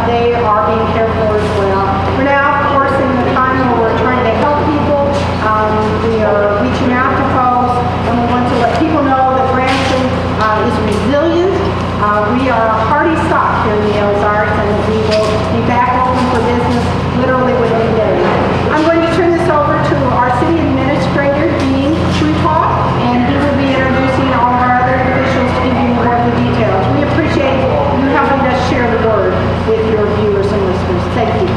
they are being cared for as well. We're now, of course, in the time where we're trying to help people. We are reaching out to folks, and we want to let people know that Branson is resilient. We are a hardy stock here in the Ozarks, and we will be back open for business literally within days. I'm going to turn this over to our city administrator, Dean Trutoff, and he will be introducing all of our other officials to give you more of the details. We appreciate you helping us share the word with your viewers and listeners. Thank you.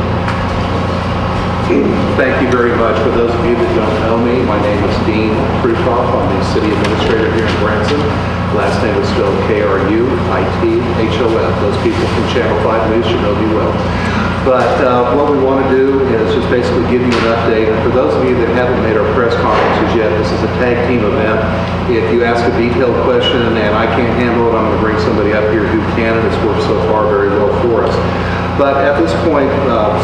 Thank you very much. For those of you that don't know me, my name is Dean Trutoff. I'm the city administrator here in Branson. Last name is spelled K-R-U-I-T-H-O-F. Those people from Channel 5 News should know me well. But what we want to do is just basically give you an update. And for those of you that haven't made our press conferences yet, this is a tag team event. If you ask a detailed question and I can't handle it, I'm going to bring somebody up here who can, and it's worked so far very well for us. But at this point,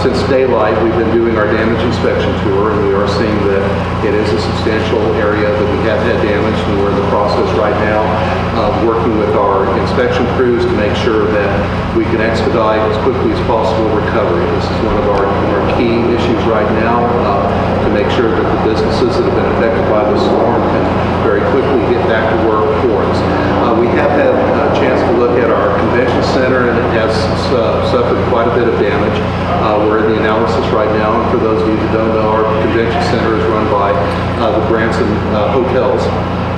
since daylight, we've been doing our damage inspection tour, and we are seeing that it is a substantial area that we have had damage, and we're in the process right now of working with our inspection crews to make sure that we can expedite as quickly as possible recovery. This is one of our key issues right now, to make sure that the businesses that have been affected by the storm can very quickly get back to work for us. We have had a chance to look at our convention center, and it has suffered quite a bit of damage. We're in the analysis right now, and for those of you who don't know, our convention center is run by the Branson hotels,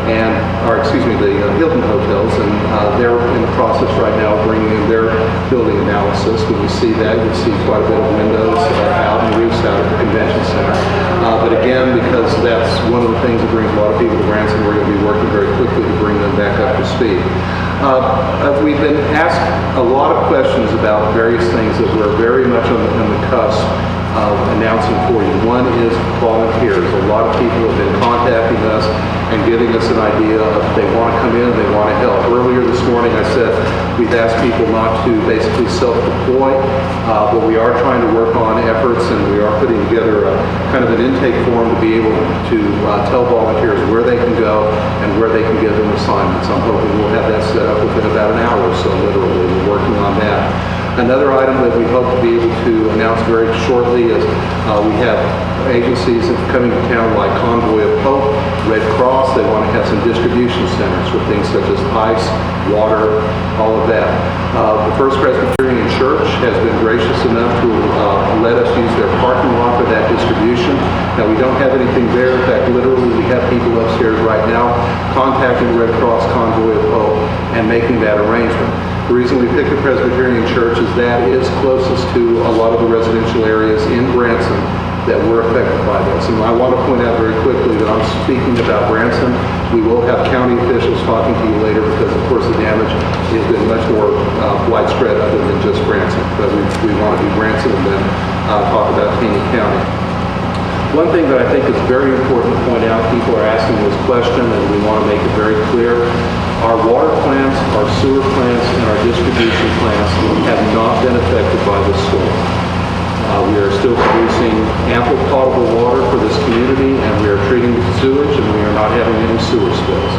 and, the Hilton hotels, and they're in the process right now of bringing in their building analysis. When you see that, you'll see quite a bit of windows out and roofs out at the convention center. But again, because that's one of the things that brings a lot of people to Branson, we're going to be working very quickly to bring them back up to speed. We've been asked a lot of questions about various things that we're very much on the cusp of announcing for you. One is volunteers. A lot of people have been contacting us and giving us an idea of they want to come in, they want to help. Earlier this morning I said we've asked people not to basically self-deploy, but we are trying to work on efforts, and we are putting together a kind of an intake form to be able to tell volunteers where they can go and where they can give them assignments. I'm hoping we'll have that set up within about an hour or so, literally. We're working on that. Another item that we hope to be able to announce very shortly is we have agencies that are coming to town like Convoy of Hope, Red Cross. They want to have some distribution centers for things such as ice, water, all of that. The First Presbyterian Church has been gracious enough to let us use their parking lot for that distribution. Now, we don't have anything there. In fact, literally, we have people upstairs right now contacting Red Cross, Convoy of Hope, and making that arrangement. The reason we picked the Presbyterian Church is that is closest to a lot of the residential areas in Branson that were affected by this. And I want to point out very quickly that I'm speaking about Branson. We will have county officials talking to you later because, of course, the damage has been much more widespread other than just Branson. But we want to do Branson and then talk about Taney County. One thing that I think is very important to point out, people are asking this question, and we want to make it very clear. Our water plants, our sewer plants, and our distribution plants have not been affected by this storm. We are still producing ample potable water for this community, and we are treating sewage, and we are not having any sewer spills.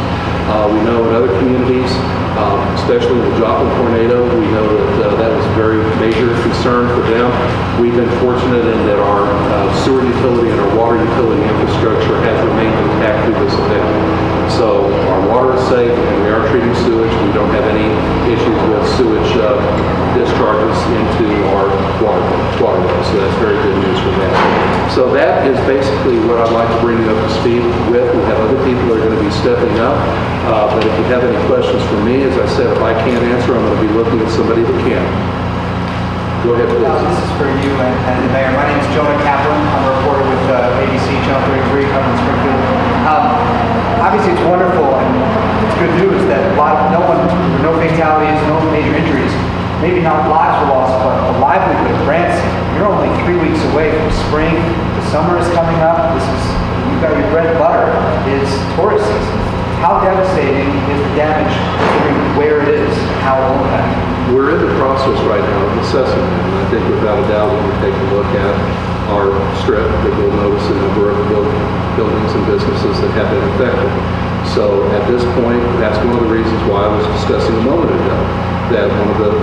We know in other communities, especially the Joplin tornado, we know that that was a very major concern for them. We've been fortunate in that our sewer utility and our water utility infrastructure has remained intact through this event. So our water is safe, and we are treating sewage. We don't have any issues with sewage discharges into our waterways. So that's very good news for that. So that is basically what I'd like to bring you up to speed with. We have other people that are going to be stepping up. But if you have any questions for me, as I said, if I can't answer, I'm going to be looking at somebody that can. Go ahead, please. This is for you and the mayor. My name is Jonah Kaplan. I'm a reporter with ABC Channel 33 covering Springfield. Obviously, it's wonderful and it's good news that no fatalities, no major injuries. Maybe not lives were lost, but a livelihood of Branson. You're only 3 weeks away from spring. The summer is coming up. You've got your bread and butter is tourist season. How devastating is the damage considering where it is and how it will impact? We're in the process right now of assessing it, and I think without a doubt when we take a look at our strip, that we'll notice a number of buildings and businesses that have been affected. So at this point, that's one of the reasons why I was discussing a moment ago, that one of the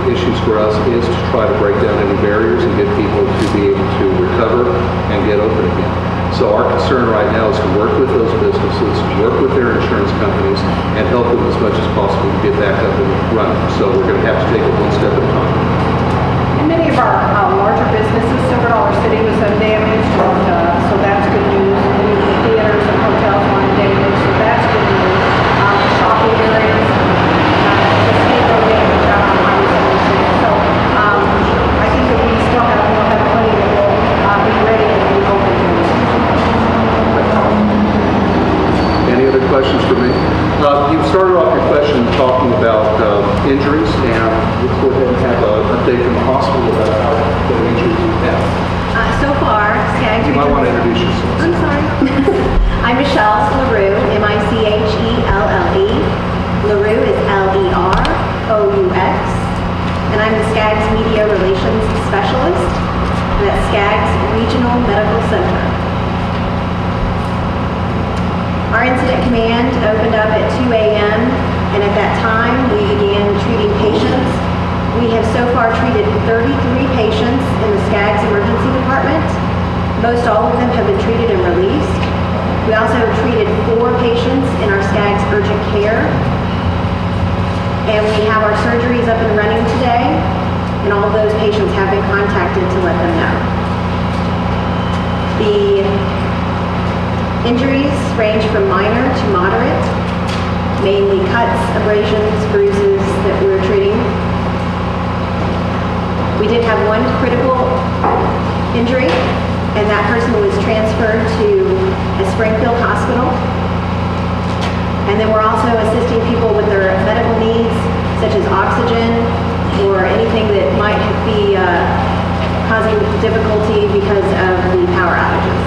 issues for us is to try to break down any barriers and get people to be able to recover and get open again. So our concern right now is to work with those businesses, work with their insurance companies, and help them as much as possible to get back up and running. So we're going to have to take it one step at a time. And many of our larger businesses, Silver Dollar City was undamaged, so that's good news. Many of the theaters and hotels were undamaged, so that's good news. Shopping areas, just need no damage out on Highway 76. So I think that we still have, we'll have plenty that will be ready to be open. Any other questions for me? You started off your question talking about injuries, and let's go ahead and have an update from the hospital about how the injuries you have. So far, Skaggs You might Regional... want to introduce yourself. I'm sorry. I'm Michelle LaRue, M-I-C-H-E-L-L-E. LaRue is L-E-R-O-U-X. And I'm the Skaggs Media Relations Specialist at Skaggs Regional Medical Center. Our incident command opened up at 2 a.m. and at that time we began treating patients. We have so far treated 33 patients in the Skaggs Emergency Department. Most all of them have been treated and released. We also have treated 4 patients in our Skaggs Urgent Care. And we have our surgeries up and running today, and all of those patients have been contacted to let them know. The injuries range from minor to moderate, mainly cuts, abrasions, bruises that we're treating. We did have one critical injury, and that person was transferred to a Springfield hospital. And then we're also assisting people with their medical needs, such as oxygen or anything that might be causing difficulty because of the power outages.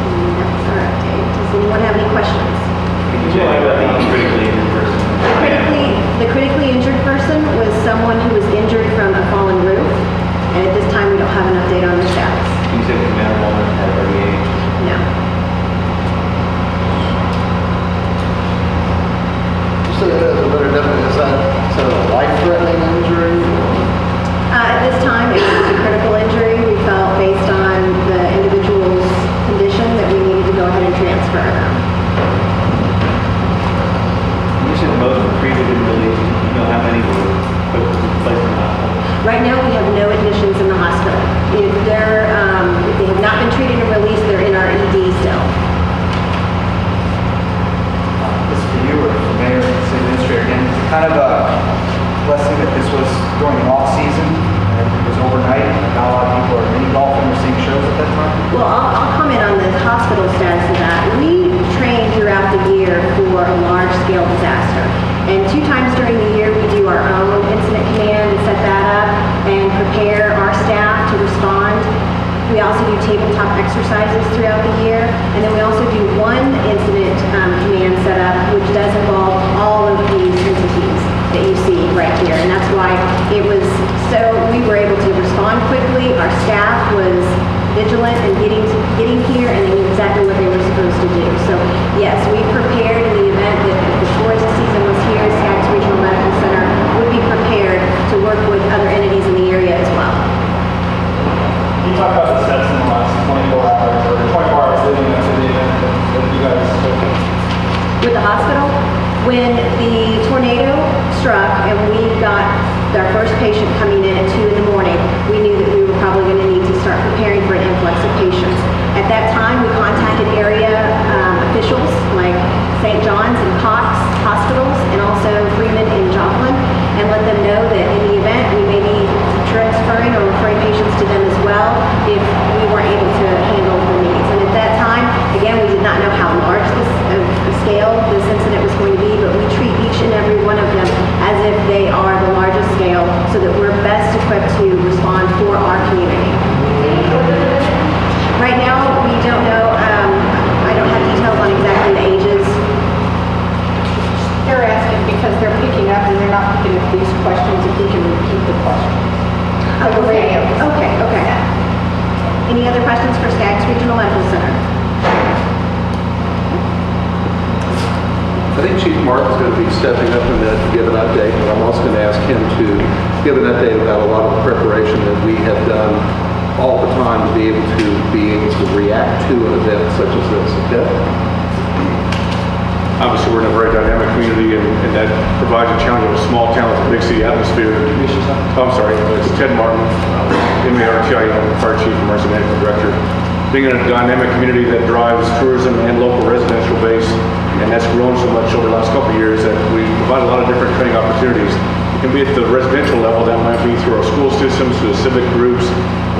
And that's our update. Does anyone have any questions? Can you tell me about the critically injured person? The critically injured person was someone who was injured from a fallen roof, and at this time we don't have an update on their status. You said the man or woman had a early age. No. So that's a better definition. Is that sort of a life-threatening injury? At this time, it was a critical injury. We felt based on the individual's condition that we needed to go ahead and transfer them. You said most were treated and released. You know how many were put placed in the hospital? Right now, we have no admissions in the hospital. If they have not been treated and released, they're in our ED still. This is for you or for Mayor and City Administrator again. It's kind of a blessing that this was during the off season and it was overnight. Not a lot of people are mini golfing or seeing shows at that time. Well, I'll comment on the hospital status of that. We train throughout the year for a large-scale disaster. And 2 times during the year, we do our own incident command and set that up and prepare our staff to respond. We also do tabletop exercises throughout the year. And then we also do one incident command setup, which does involve all of these entities that you see right here. And that's why it was so we were able to respond quickly. Our staff was vigilant and getting here, and they knew exactly what they were supposed to do. So yes, we prepared in the event that if the tourist season was here, Skaggs Regional Medical Center would be prepared to work with other entities in the area as well. Can you talk about the steps in the last 24 hours or 24 hours leading up to the event that you guys took? With the hospital, when the tornado struck and we got our first patient coming in at 2 in the morning, we knew that we were probably going to need to start preparing for an influx of patients. At that time, we contacted area officials like St. John's and Cox hospitals and also Freeman and Joplin, and let them know that in the event we may be transferring or referring patients to them as well if we weren't able to handle the needs. And at that time, again, we did not know how large the scale this incident was going to be, but we treat each and every one of them as if they are the largest scale so that we're best equipped to respond for our community. Right now, we don't know, I don't have details on exactly the ages. They're asking because they're picking up and they're not picking up these questions, if we can repeat the questions. On the radio. Okay. Any other questions for Skaggs Regional Medical Center? I think Chief Martin's going to be stepping up in that to give an update, and I'm also going to ask him to give an update about a lot of the preparation that we have done all the time to be able to react to an event such as this. Okay? Obviously, we're in a very dynamic community, and that provides a challenge of a small town with a big city atmosphere. Oh, I'm sorry, it's Ted Martin, MARTI, Fire Chief and Emergency Management Director. Being in a dynamic community that drives tourism and local residential base, and that's grown so much over the last couple of years that we provide a lot of different training opportunities. It can be at the residential level, that might be through our school systems, through the civic groups,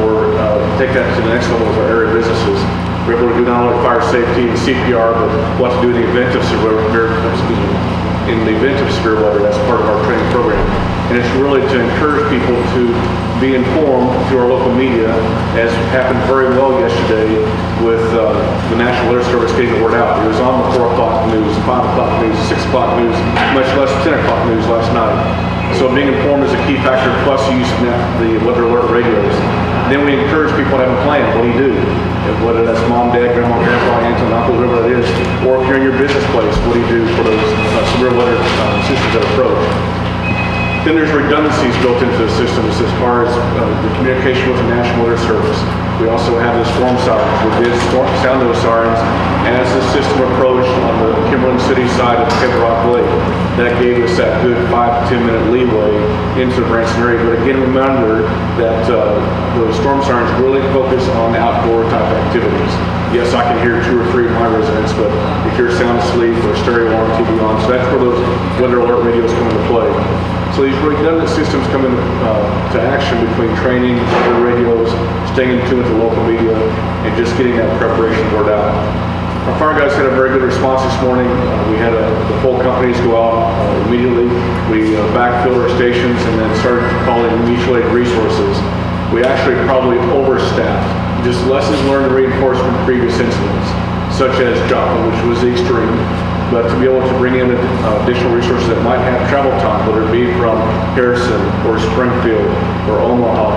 or take that to the next level with our area businesses. We're able to do not only fire safety and CPR, but what to do in the event of severe weather. That's part of our training program. And it's really to encourage people to be informed through our local media, as happened very well yesterday with the National Alert Service getting the word out. It was on the 4 o'clock news, 5 o'clock news, 6 o'clock news, much less 10 o'clock news last night. So being informed is a key factor, plus the use of the weather alert radios. Then we encourage people to have a plan. What do you do? Whether that's mom, dad, grandma, grandpa, aunt, and uncle, whoever that is, or if you're in your business place, what do you do for those severe weather systems that approach? Then there's redundancies built into the systems as far as the communication with the National Weather Service. We also have the storm sirens. We did sound those sirens as the system approached on the Kimberlin City side of Table Rock Lake. That gave us that good 5 to 10 minute leeway into the Branson area. But again, remember that the storm sirens really focus on outdoor type activities. Yes, I can hear 2 or 3 of my residents, but if you're sound asleep or stereo on, TV on, so that's where those weather alert radios come into play. So these redundant systems come into action between training, weather radios, staying in tune with the local media, and just getting that preparation word out. Our fire guys had a very good response this morning. We had the full companies go out immediately. We backfilled our stations and then started calling mutual aid resources. We actually probably overstaffed. Just lessons learned and reinforced from previous incidents, such as Joplin, which was the extreme. But to be able to bring in additional resources that might have travel time, whether it be from Harrison or Springfield or Omaha.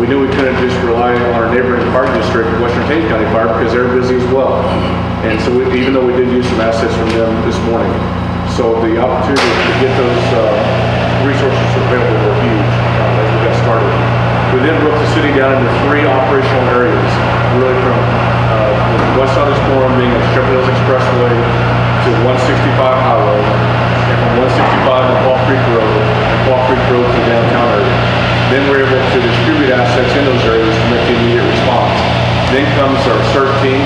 We knew we couldn't just rely on our neighboring fire district, Western Tate County Fire, because they're busy as well. And so even though we did use some assets from them this morning, so the opportunity to get those resources available were huge as we got started. We then broke the city down into 3 operational areas, really from the west side of the storm being at Shepherd Hills Expressway to 165 Highway, and from 165 to Paul Creek Road, and Paul Creek Road to the downtown area. Then we're able to distribute assets in those areas to make the immediate response. Then comes our CERT team,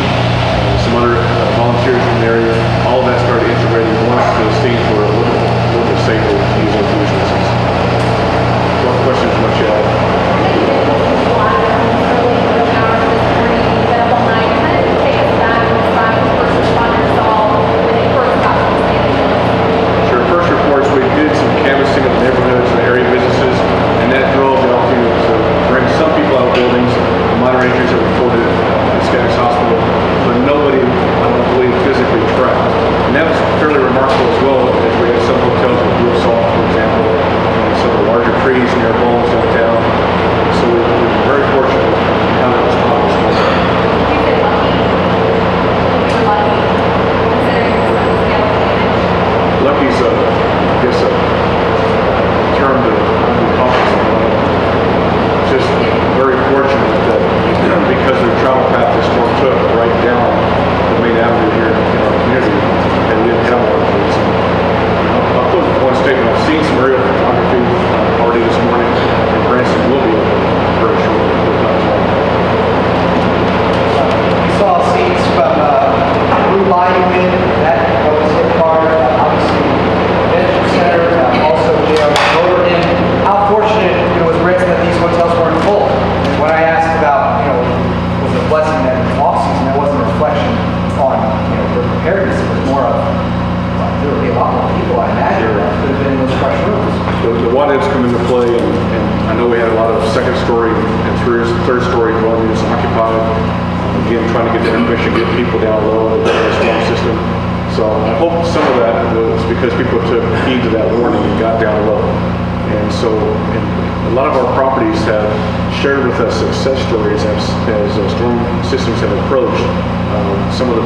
some other volunteers from the area. All of that started integrating once the scenes were a little bit safer to use those resources. What questions would you have? Success stories as storm systems have approached. Some of the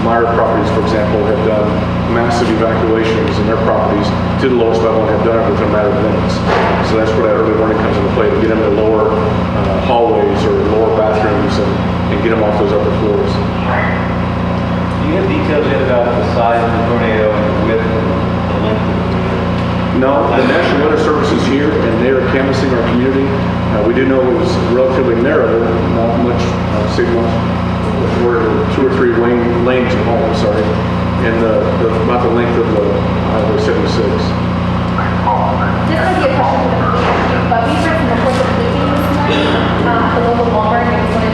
Meyer properties, for example, have done massive evacuations in their properties to the lowest level and have done it within a matter of minutes. So that's where that early learning comes into play, to get them to lower hallways or lower bathrooms and get them off those upper floors. Do you have details yet about the size of the tornado and the width and the length of it? No, the National Weather Service is here and they are canvassing our community. We do know it was relatively narrow, not much signal. We're 2 or 3 lanes of home, sorry, and about the length of the Highway 76. This might be a question for the commission, but we've heard some reports of leaking this morning at the local Walmart, and I just wanted to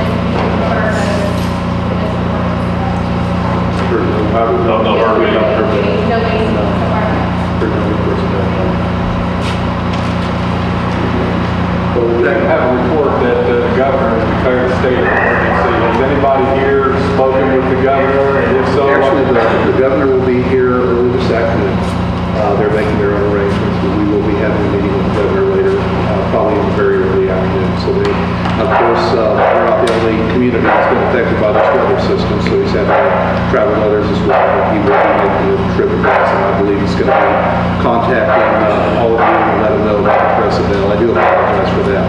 No, we've not heard that. No leaking so far. Heard no reports of that. Well, we have a report that the governor has declared a state of emergency. Has anybody here spoken with the governor? And if so, Actually, the governor will be here early this afternoon. They're making their own arrangements, but we will be having a meeting with the governor later, probably in the very early afternoon. So they, of course, we're not the only community that's been affected by this weather system, so he's had to travel others as well. He will be making a trip to Branson. I believe he's going to be contacting all of you and let them know about the press avail. I do apologize for that.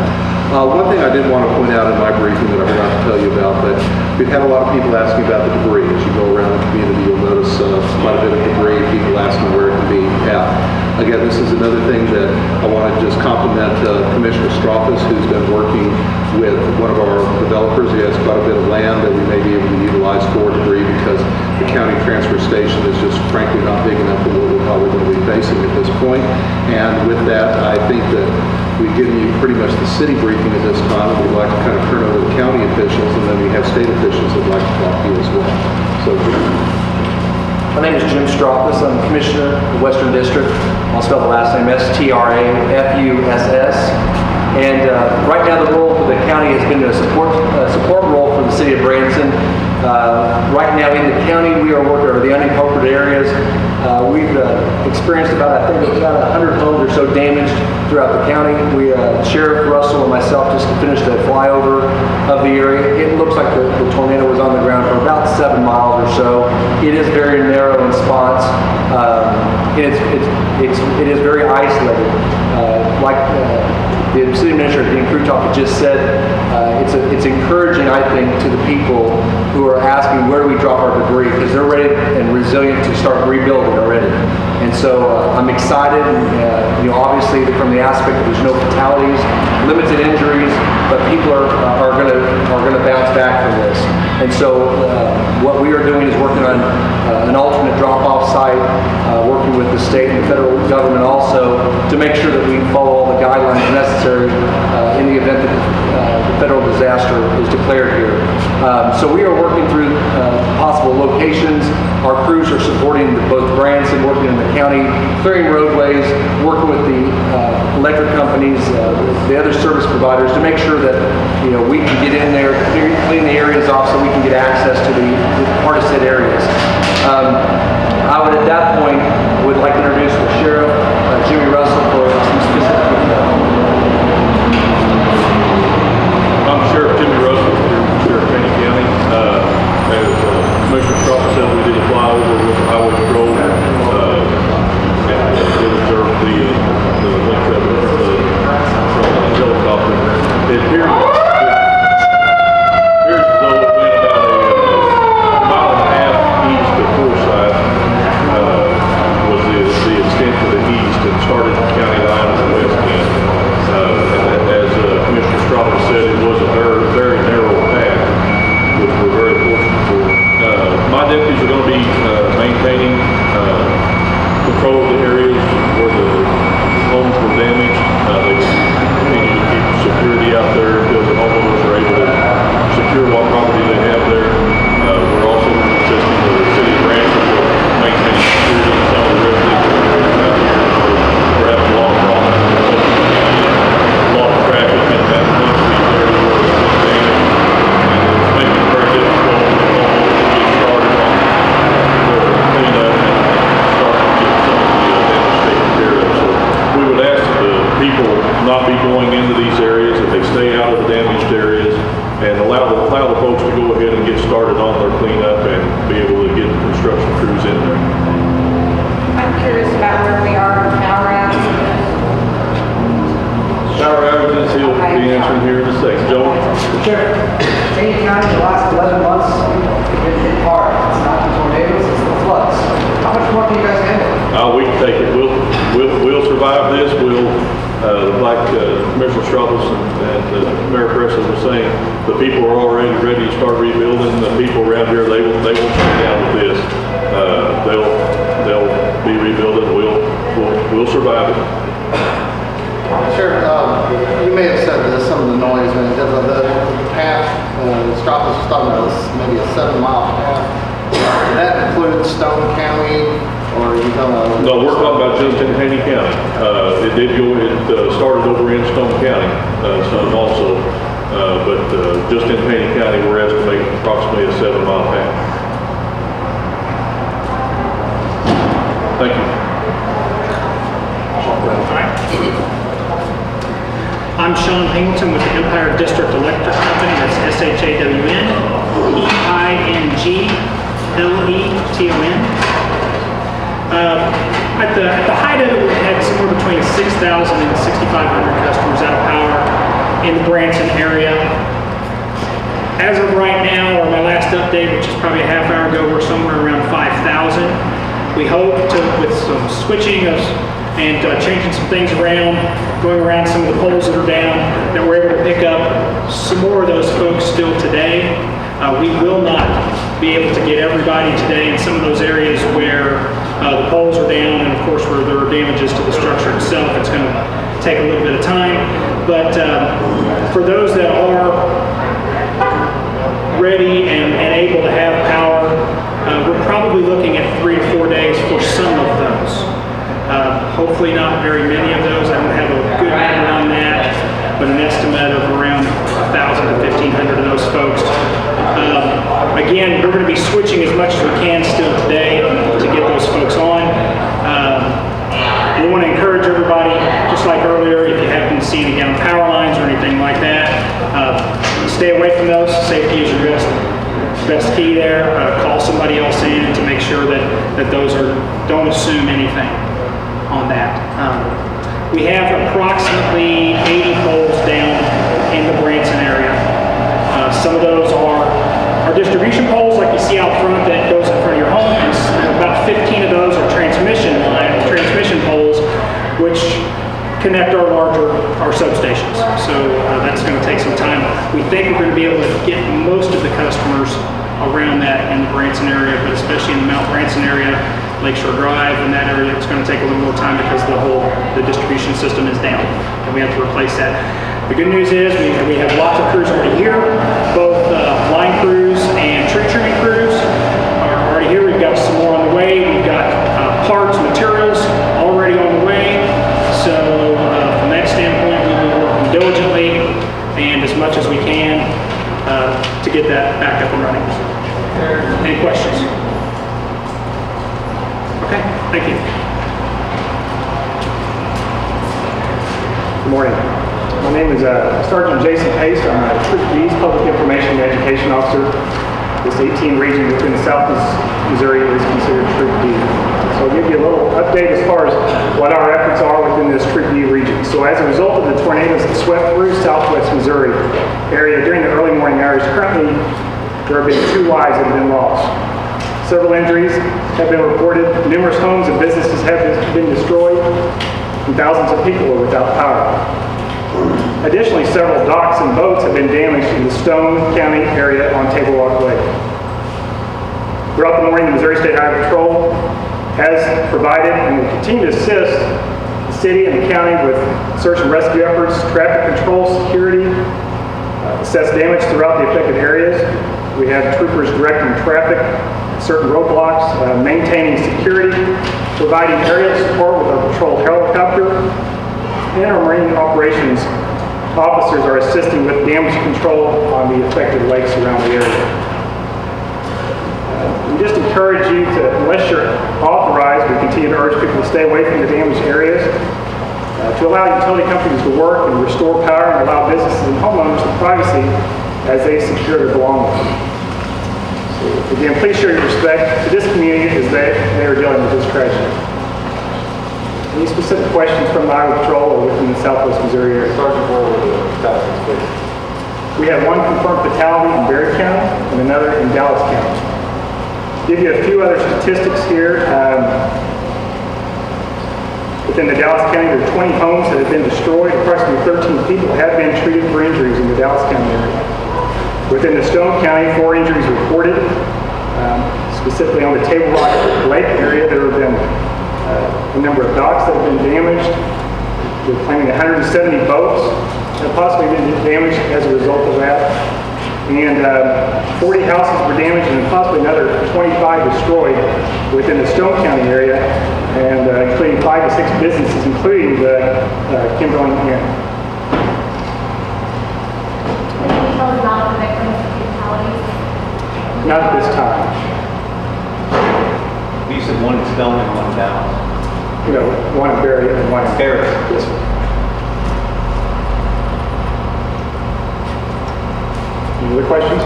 One thing I did want to point out in my briefing that I forgot to tell you about, but we've had a lot of people asking about the debris. As you go around the community, you'll notice quite a bit of debris, people asking where it can be at. Again, this is another thing that I want to just compliment Commissioner Strauss, who's been working with one of our developers. He has quite a bit of land that we may be able to utilize for debris because the county transfer station is just frankly not big enough for what we're probably going to be facing at this point. And with that, I think that we've given you pretty much the city briefing at this time, and we'd like to kind of turn over to the county officials, and then we have state officials that'd like to talk to you as well. So, my name is Jim Strauss. I'm Commissioner of the Western District. I'll spell the last name S-T-R-A-F-U-S-S. And right now the role for the county has been a support role for the city of Branson. Right now in the county we are working on the unincorporated areas. We've experienced about 100 homes or so damaged throughout the county. Sheriff Russell and myself just finished a flyover of the area. It looks like the tornado was on the ground for about 7 miles or so. It is very narrow in spots. It is very isolated. The city administrator, Dean Kruthoff, just said, it's encouraging, I think, to the people who are asking where do we drop our debris, because they're ready and resilient to start rebuilding already. And so I'm excited, obviously from the aspect that there's no fatalities, limited injuries, but people are going to bounce back from this. And so what we are doing is working on an alternate drop-off site, working with the state and the federal government also to make sure that we follow all the guidelines necessary in the event that the federal disaster is declared here. So we are working through possible locations. Our crews are supporting both Branson, working in the county, clearing roadways, working with the electric companies, the other service providers to make sure that we can get in there, clean the areas off so we can get access to the hardest hit areas. I would at that point would like to introduce the Sheriff, Jimmy Russell, for some specific details. I'm Sheriff Jimmy Russell, here in Payne County. As Commissioner Strauss said, we did a flyover with the Highway Patrol and did observe the length of it from the helicopter. It appears as though it went about a mile and a half east of Forsyth, was the extent to the east, and started the county line on the west end. And as Commissioner Strauss said, it was a very, very narrow path, which we're very fortunate for. My deputies are going to be maintaining control of the areas where the homes were damaged. They continue to keep security out there until the homeowners are able to secure what property they have there. We're also assisting the city of Branson with maintaining security in some of the residential areas out here. We're having a lot of problems with a lot of traffic in that Minstries area where it's been damaged. And it's making it very difficult for the homeowners to get started on the cleanup and start to get some of the damage taken care of. So we would ask that the people not be going into these areas, that they stay out of the damaged areas, and allow the folks to go ahead and get started on their cleanup and be able to get the construction crews in there. I'm curious about where we are with power outages. Power outages, he'll be answering here in a second. Joe? Sure. Dane County, the last 11 months, have been hit hard. It's not the tornadoes, it's the floods. How much more can you guys handle? We can take it. We'll survive this. Like Commissioner Strauss and Mayor Preston was saying, the people are already ready to start rebuilding. The people around here, they won't stay down with this. They'll be rebuilding. We'll survive it. Sheriff, you may have said this, some of the noise, and the path, Strauss was talking about this, maybe a 7-mile path. Did that include Stone County, or are you talking about? No, we're talking about just in Haney County. It started over in Stone County, some also, but just in Haney County, we're estimating approximately a 7-mile path. Thank you. I'm Sean Pingleton with the Empire District Electric Company. That's SHAWN, EINGLETON. At the height of it, we had somewhere between 6,000 and 6,500 customers out of power in the Branson area. As of right now, or my last update, which is probably a half hour ago, we're somewhere around 5,000. We hope to, with some switching of and changing some things around, going around some of the poles that are down, that we're able to pick up some more of those folks still today. We will not be able to get everybody today in some of those areas where the poles are down, and of course where there are damages to the structure itself. It's going to take a little bit of time, but for those that are ready and able to have power, we're probably looking at 3 to 4 days for some of those. Hopefully not very many of those. I don't have a good number on that, but an estimate of around 1,000 to 1,500 of those folks. Again, we're going to be switching as much as we can still today to get those folks on. We want to encourage everybody, just like earlier, if you happen to see any down power lines or anything like that, stay away from those. Safety is your best key there. Call somebody else in to make sure that those don't assume anything on that. We have approximately 80 poles down in the Branson area. Some of those are distribution poles like you see out front that goes in front of your home, and about 15 of those are transmission poles which connect our substations. So that's going to take some time. We think we're going to be able to get most of the customers around that in the Branson area, but especially in the Mount Branson area, Lakeshore Drive, and that area, it's going to take a little more time because the distribution system is down, and we have to replace that. The good news is we have lots of crews already here, both line crews and tree trimming crews are already here. We've got some more on the way. We've got parts, materials already on the way. So from that standpoint, we'll be working diligently and as much as we can to get that back up and running. Any questions? Okay, thank you. Good morning. My name is Sergeant Jason Pace. I'm a Troop B's Public Information and Education Officer. This 18 region within Southeast Missouri is considered Troop B. So I'll give you a little update as far as what our efforts are within this Troop B region. So as a result of the tornadoes that swept through Southwest Missouri area during the early morning hours, currently there have been 2 lives that have been lost. Several injuries have been reported. Numerous homes and businesses have been destroyed, and thousands of people are without power. Additionally, several docks and boats have been damaged in the Stone County area on Table Rock Lake. Throughout the morning, the Missouri State Highway Patrol has provided and will continue to assist the city and the county with search and rescue efforts, traffic control, security, assess damage throughout the affected areas. We have troopers directing traffic at certain roadblocks, maintaining security, providing aerial support with our patrol helicopter, and our marine operations officers are assisting with damage control on the affected lakes around the area. We just encourage you to, unless you're authorized, we continue to urge people to stay away from the damaged areas, to allow utility companies to work and restore power, and allow businesses and homeowners the privacy as they secure their belongings. So, again, please show your respect to this community as they are dealing with this tragedy. Any specific questions from the Iowa Patrol or within the Southwest Missouri area? Sergeant, where were the fatalities, please? We have one confirmed fatality in Berry County and another in Dallas County. Give you a few other statistics here. Within the Dallas County, there are 20 homes that have been destroyed. Approximately 13 people have been treated for injuries in the Dallas County area. Within the Stone County, 4 injuries reported. Specifically on the Table Rock Lake area, there have been a number of docks that have been damaged. We're claiming 170 boats have possibly been damaged as a result of that. And 40 houses were damaged and possibly another 25 destroyed within the Stone County area, and including 5 to 6 businesses, including the Kimberly Inn. Any details about the victims of fatalities? Not at this time. You said one in Stone and one in Dallas. No, one in Berry and one in Berry. Yes, sir. Any other questions? Do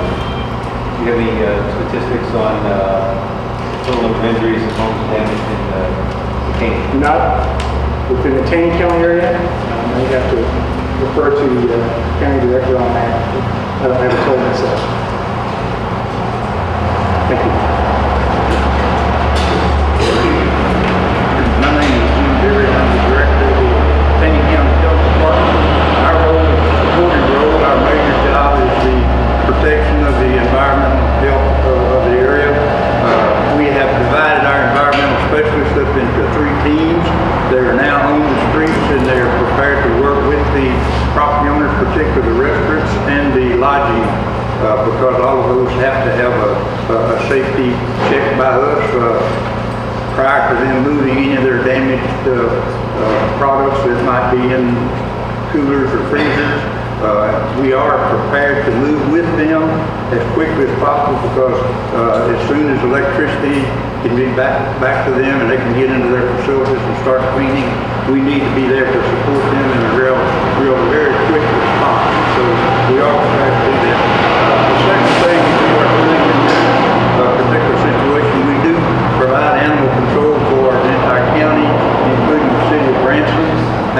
you have any statistics on total number of injuries and homes damaged in the Caney? Not within the Taney County area. I have to refer to the county director on that. I don't have it told myself. Thank you. My name is Jim Berry. I'm the director of the Taney County Health Department. Our role is a supporting role. Our major job is the protection of the environmental health of the area. We have divided our environmental specialists up into 3 teams. They are now on the streets and they are prepared to work with the property owners, particularly the restaurants and the lodging, because all of those have to have a safety check by us prior to them moving any of their damaged products that might be in coolers or freezers. We are prepared to move with them as quickly as possible, because as soon as electricity can be back to them and they can get into their facilities and start cleaning, we need to be there to support them in a real very quick response. So we are prepared to do that. The second thing we are doing in this particular situation, we do provide animal control for the entire county, including the city of Branson.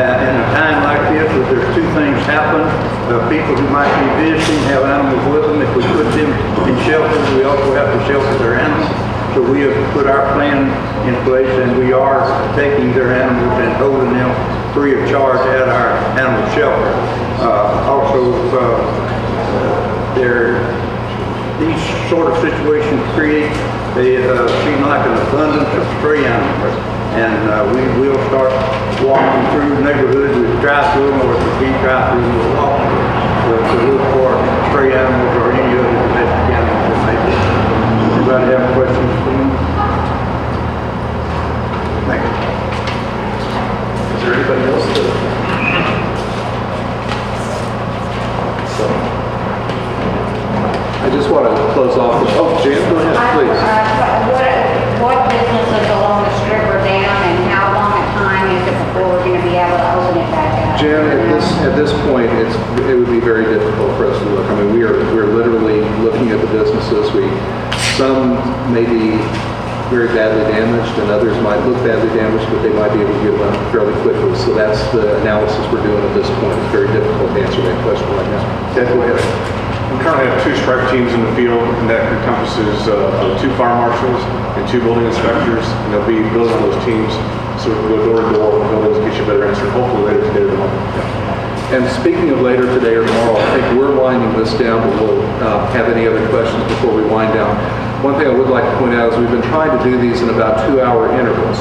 In a time like this, if there's 2 things happen, people who might be visiting have animals with them. If we put them in shelters, we also have to shelter their animals. So we have put our plan in place, and we are taking their animals and holding them free of charge at our animal shelter. These sort of situations create seem like an abundance of stray animals. And we will start walking through neighborhoods with drive-through, or if we can't drive through, we'll walk to look for stray animals or any other domestic animals that may be. Anybody have questions for me? Thank you. Is there anybody else that? So, I just want to close off with, Jan, go ahead, please. What businesses along the strip are down, and how long a time is it before we're going to be able to open it back up? Jan, at this point, it would be very difficult for us to look. I mean, we're literally looking at the businesses. Some may be very badly damaged, and others might look badly damaged, but they might be able to get them fairly quickly. So that's the analysis we're doing at this point. It's very difficult to answer that question right now. Ted, go ahead. We currently have 2 strike teams in the field, and that encompasses 2 fire marshals and 2 building inspectors, and they'll be building on those teams, so we can go door to door with buildings, get you a better answer, hopefully later today or tomorrow. And speaking of later today or tomorrow, I think we're winding this down, but we'll have any other questions before we wind down. One thing I would like to point out is we've been trying to do these in about 2-hour intervals.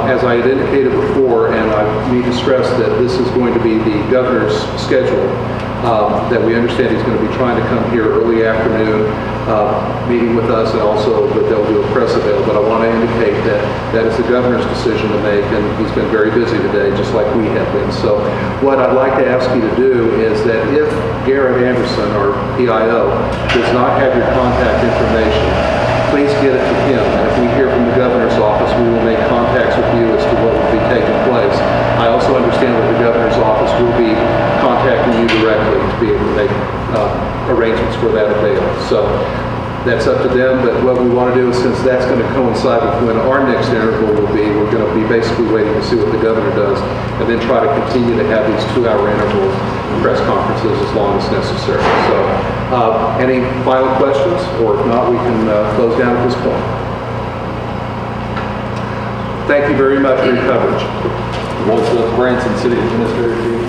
As I had indicated before, and I need to stress that this is going to be the governor's schedule, that we understand he's going to be trying to come here early afternoon, meeting with us, and also that they'll do a press avail. But I want to indicate that that is the governor's decision to make, and he's been very busy today, just like we have been. So what I'd like to ask you to do is that if Garrett Anderson, or PIO, does not have your contact information, please get it to him. And if we hear from the governor's office, we will make contacts with you as to what will be taking place. I also understand that the governor's office will be contacting you directly to be able to make arrangements for that available. So that's up to them, but what we want to do is, since that's going to coincide with when our next interval will be, we're going to be basically waiting to see what the governor does, and then try to continue to have these 2-hour interval press conferences as long as necessary. So, any final questions? Or if not, we can close down at this point. Thank you very much for your coverage. Was the Branson City Administrator here?